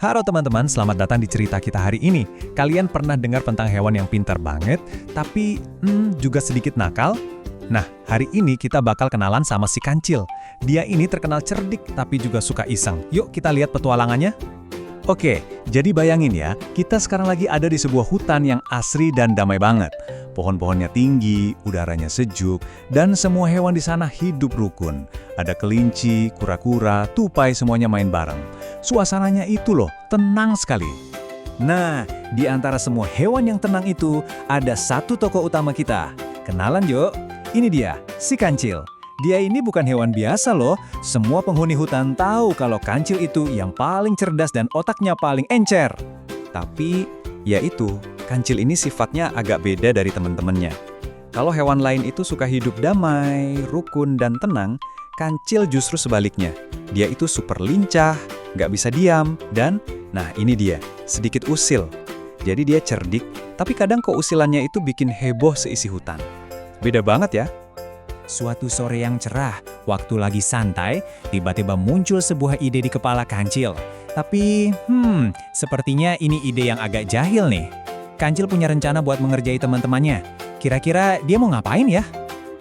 Halo teman-teman, selamat datang di cerita kita hari ini. Kalian pernah dengar tentang hewan yang pintar banget, tapi juga sedikit nakal? Nah, hari ini kita bakal kenalan sama si kancil. Dia ini terkenal cerdik, tapi juga suka iseng. Yuk kita lihat petualangannya. Oke, jadi bayangin ya, kita sekarang lagi ada di sebuah hutan yang asri dan damai banget. Pohon-pohonnya tinggi, udaranya sejuk, dan semua hewan di sana hidup rukun. Ada kelinci, kura-kura, tupai, semuanya main bareng. Suasananya itu loh, tenang sekali. Nah, di antara semua hewan yang tenang itu, ada satu tokoh utama kita. Kenalan yuk, ini dia, si kancil. Dia ini bukan hewan biasa loh. Semua penghuni hutan tahu kalau kancil itu yang paling cerdas dan otaknya paling encer. Tapi, ya itu, kancil ini sifatnya agak beda dari teman-temannya. Kalau hewan lain itu suka hidup damai, rukun, dan tenang, kancil justru sebaliknya. Dia itu super lincah, nggak bisa diam, dan, nah ini dia, sedikit usil. Jadi dia cerdik, tapi kadang keusilannya itu bikin heboh seisi hutan. Beda banget ya. Suatu sore yang cerah, waktu lagi santai, tiba-tiba muncul sebuah ide di kepala kancil. Tapi, sepertinya ini ide yang agak jahil nih. Kancil punya rencana buat mengerjai teman-temannya. Kira-kira dia mau ngapain ya?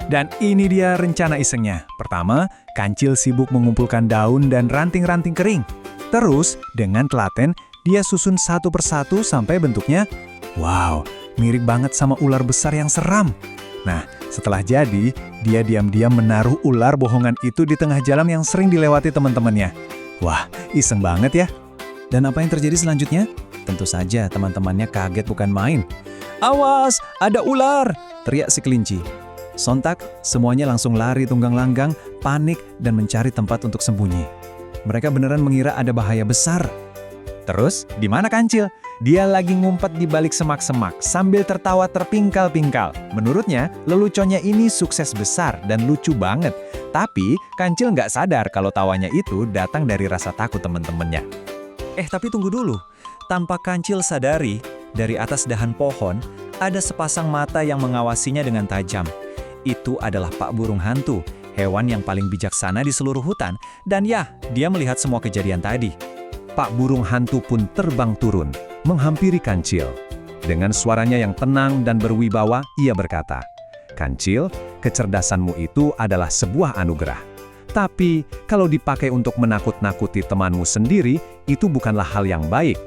Dan ini dia rencana isengnya. Pertama, kancil sibuk mengumpulkan daun dan ranting-ranting kering. Terus, dengan telaten, dia susun satu persatu sampai bentuknya, wow, mirip banget sama ular besar yang seram. Nah, setelah jadi, dia diam-diam menaruh ular bohongan itu di tengah jalan yang sering dilewati teman-temannya. Wah, iseng banget ya. Dan apa yang terjadi selanjutnya? Tentu saja teman-temannya kaget bukan main. "Awas, ada ular!" teriak si kelinci. Sontak, semuanya langsung lari tunggang-langgang, panik, dan mencari tempat untuk sembunyi. Mereka beneran mengira ada bahaya besar. Terus, di mana kancil? Dia lagi ngumpet di balik semak-semak sambil tertawa terpingkal-pingkal. Menurutnya, leluconnya ini sukses besar dan lucu banget. Tapi, kancil nggak sadar kalau tawanya itu datang dari rasa takut teman-temannya. Tapi tunggu dulu. Tanpa kancil sadari, dari atas dahan pohon, ada sepasang mata yang mengawasinya dengan tajam. Itu adalah Pak Burung Hantu, hewan yang paling bijaksana di seluruh hutan. Dan ya, dia melihat semua kejadian tadi. Pak Burung Hantu pun terbang turun, menghampiri kancil. Dengan suaranya yang tenang dan berwibawa, ia berkata, "Kancil, kecerdasanmu itu adalah sebuah anugerah. Tapi, kalau dipakai untuk menakut-nakuti temanmu sendiri, itu bukanlah hal yang baik."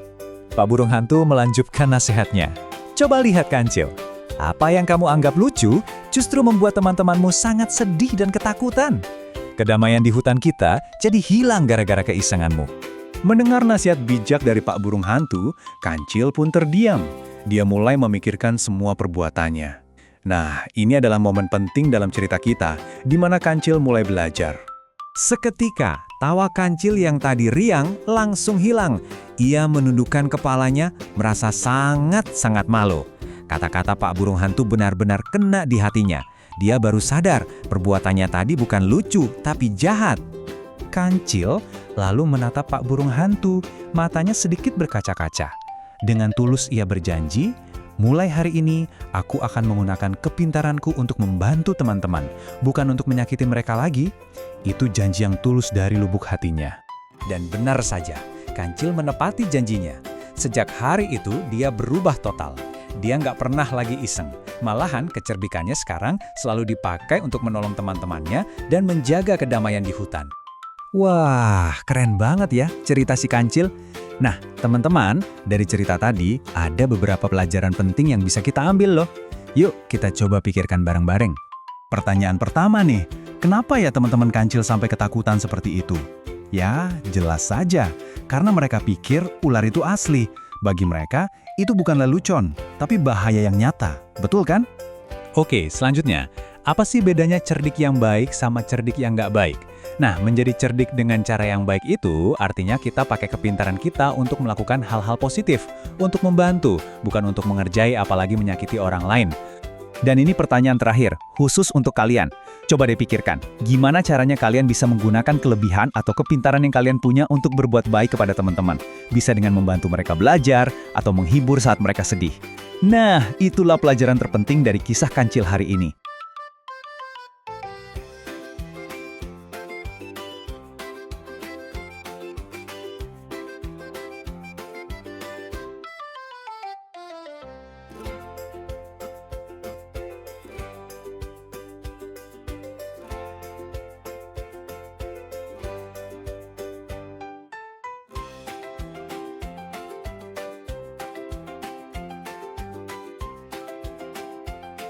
Pak Burung Hantu melanjutkan nasihatnya. "Coba lihat kancil. Apa yang kamu anggap lucu, justru membuat teman-temanmu sangat sedih dan ketakutan. Kedamaian di hutan kita jadi hilang gara-gara keisenganmu." Mendengar nasihat bijak dari Pak Burung Hantu, kancil pun terdiam. Dia mulai memikirkan semua perbuatannya. Nah, ini adalah momen penting dalam cerita kita, di mana kancil mulai belajar. Seketika, tawa kancil yang tadi riang langsung hilang. Ia menundukkan kepalanya, merasa sangat-sangat malu. Kata-kata Pak Burung Hantu benar-benar kena di hatinya. Dia baru sadar, perbuatannya tadi bukan lucu, tapi jahat. Kancil lalu menatap Pak Burung Hantu, matanya sedikit berkaca-kaca. Dengan tulus ia berjanji, "Mulai hari ini, aku akan menggunakan kepintaranku untuk membantu teman-teman, bukan untuk menyakiti mereka lagi." Itu janji yang tulus dari lubuk hatinya. Dan benar saja, kancil menepati janjinya. Sejak hari itu, dia berubah total. Dia nggak pernah lagi iseng. Malahan, kecerdikannya sekarang selalu dipakai untuk menolong teman-temannya dan menjaga kedamaian di hutan. Wah, keren banget ya cerita si kancil. Nah, teman-teman, dari cerita tadi ada beberapa pelajaran penting yang bisa kita ambil loh. Yuk, kita coba pikirkan bareng-bareng. Pertanyaan pertama nih, kenapa ya teman-teman kancil sampai ketakutan seperti itu? Ya, jelas saja, karena mereka pikir ular itu asli. Bagi mereka, itu bukan lelucon, tapi bahaya yang nyata. Betul kan? Oke, selanjutnya, apa sih bedanya cerdik yang baik sama cerdik yang nggak baik? Nah, menjadi cerdik dengan cara yang baik itu artinya kita pakai kepintaran kita untuk melakukan hal-hal positif, untuk membantu, bukan untuk mengerjai apalagi menyakiti orang lain. Dan ini pertanyaan terakhir, khusus untuk kalian. Coba dipikirkan, gimana caranya kalian bisa menggunakan kelebihan atau kepintaran yang kalian punya untuk berbuat baik kepada teman-teman? Bisa dengan membantu mereka belajar atau menghibur saat mereka sedih. Nah, itulah pelajaran terpenting dari kisah kancil hari ini.